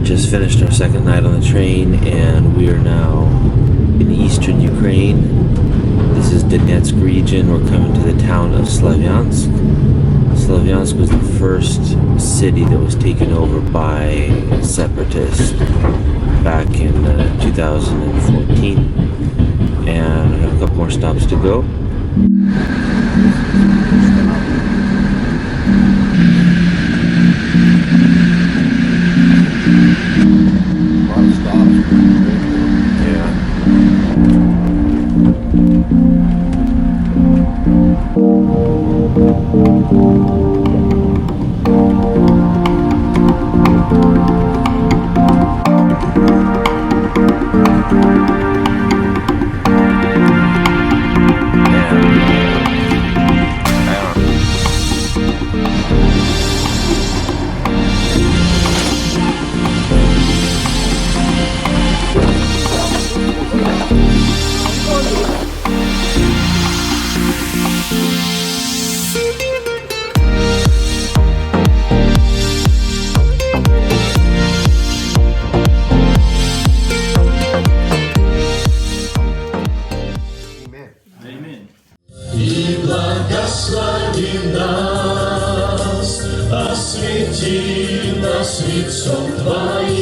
Just finished our second night on the train, and we are now in eastern Ukraine. This is Donetsk region. We're coming to the town of Slavyansk. Slavyansk was the first city that was taken over by separatists back in 2014. And we have a couple more stops to go. Освети нас лицом Твоим,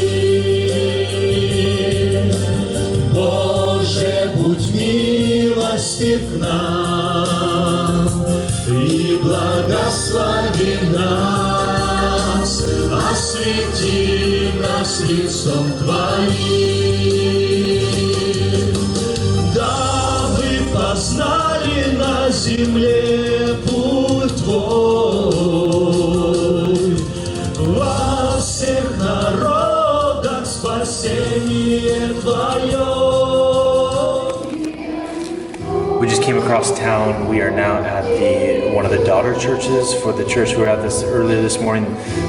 Боже, будь милостив к нам и благослови нас, освети нас лицом Твоим, дабы познали на земле путь Твой, во всех народах спасение Твое. We just came across town. We are now at one of the daughter churches for the church we were at earlier this morning.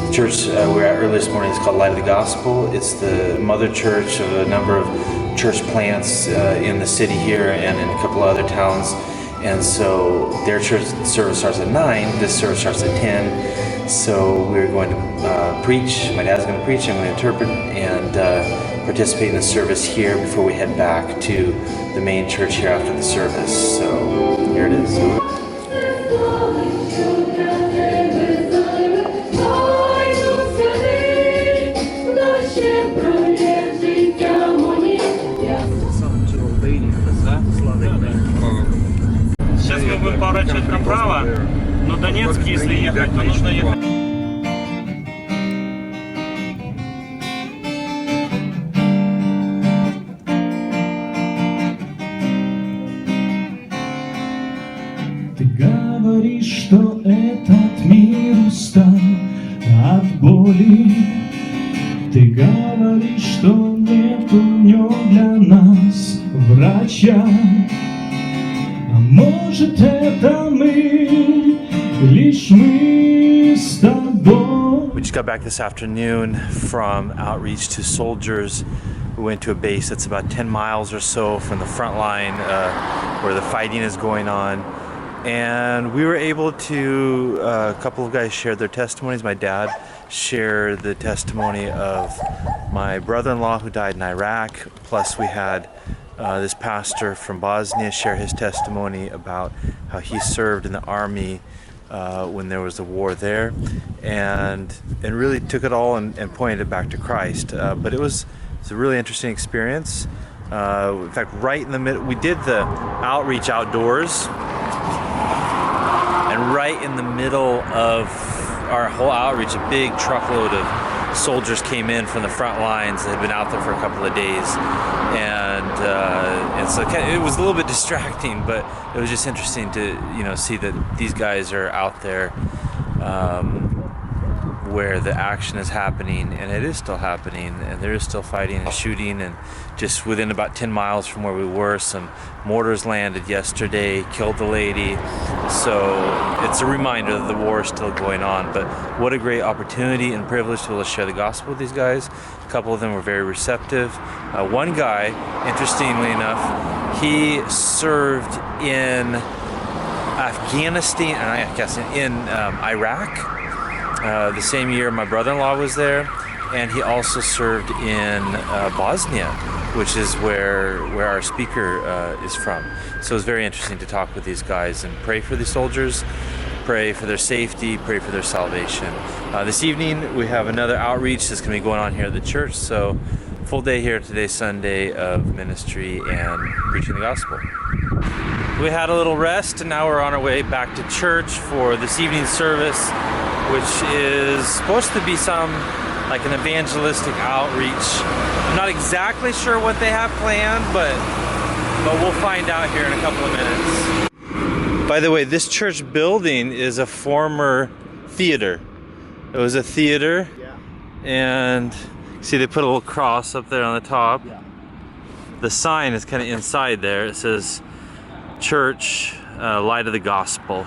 The church we were at earlier this morning is called Light of the Gospel. It's the mother church of a number of church plants in the city here and in a couple of other towns. And so their church service starts at 9, this service starts at 10. So we're going to preach. My dad's going to preach, I'm going to interpret and participate in the service here before we head back to the main church here after the service. So here it is. Сейчас мы будем поворачивать направо, но Донецк, если ехать, то нужно ехать. Ты говоришь, что этот мир устал от боли. Ты говоришь, что нету в нем для нас врача. А может, это мы, лишь мы с тобой. We just got back this afternoon from outreach to soldiers. We went to a base that's about 10 miles or so from the front line where the fighting is going on. And we were able to, a couple of guys shared their testimonies. My dad shared the testimony of my brother-in-law who died in Iraq. Plus we had this pastor from Bosnia share his testimony about how he served in the army when there was a war there, and really took it all and pointed it back to Christ. But it's a really interesting experience. In fact, right in the middle, we did the outreach outdoors, and right in the middle of our whole outreach, a big truckload of soldiers came in from the front lines that had been out there for a couple of days, and so it was a little bit distracting, but it was just interesting to see that these guys are out there where the action is happening, and it is still happening, and there is still fighting and shooting, and just within about 10 miles from where we were, some mortars landed yesterday, killed the lady. So it's a reminder that the war is still going on, but what a great opportunity and privilege to be able to share the gospel with these guys. A couple of them were very receptive. One guy, interestingly enough, he served in Afghanistan, and I guess in Iraq. The same year my brother-in-law was there, and he also served in Bosnia, which is where our speaker is from. So it's very interesting to talk with these guys and pray for the soldiers, pray for their safety, pray for their salvation. This evening we have another outreach that's going to be going on here at the church. So full day here today, Sunday, of ministry and preaching the gospel. We had a little rest and now we're on our way back to church for this evening's service, which is supposed to be like an evangelistic outreach. I'm not exactly sure what they have planned, but we'll find out here in a couple of minutes. By the way, this church building is a former theater. It was a theater, and see they put a little cross up there on the top. The sign is kind of inside there. It says Church, Light of the Gospel.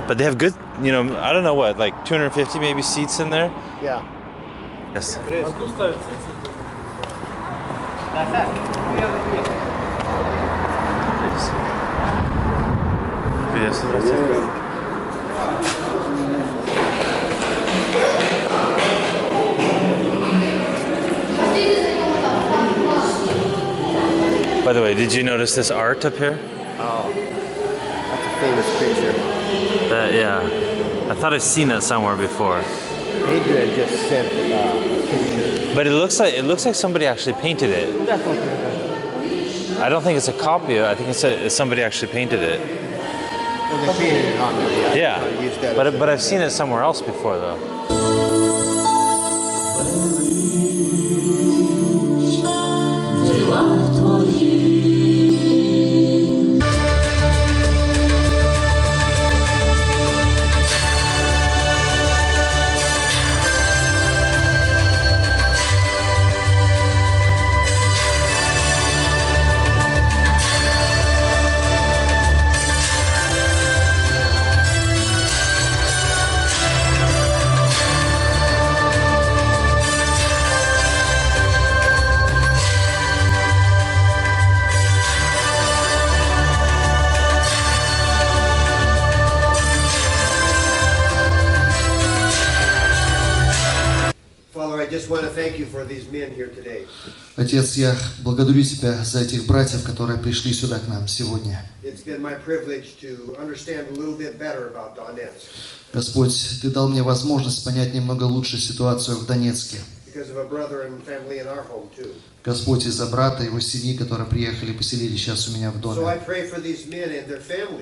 But they have good, I don't know what, like 250 maybe seats in there? Yeah. Yes. By the way, did you notice this art up here? Oh, that's a famous picture. Yeah. I thought I'd seen it somewhere before. Adrian just sent a picture. But it looks like somebody actually painted it. I don't think it's a copy. I think it's somebody actually painted it. Well, they painted it on there. Yeah. But I've seen it somewhere else before though. Отец, я благодарю Тебя за этих братьев, которые пришли сюда к нам сегодня. Господь, Ты дал мне возможность понять немного лучше ситуацию в Донецке. Господь, из-за брата и его семьи, которые приехали и поселились сейчас у меня в доме.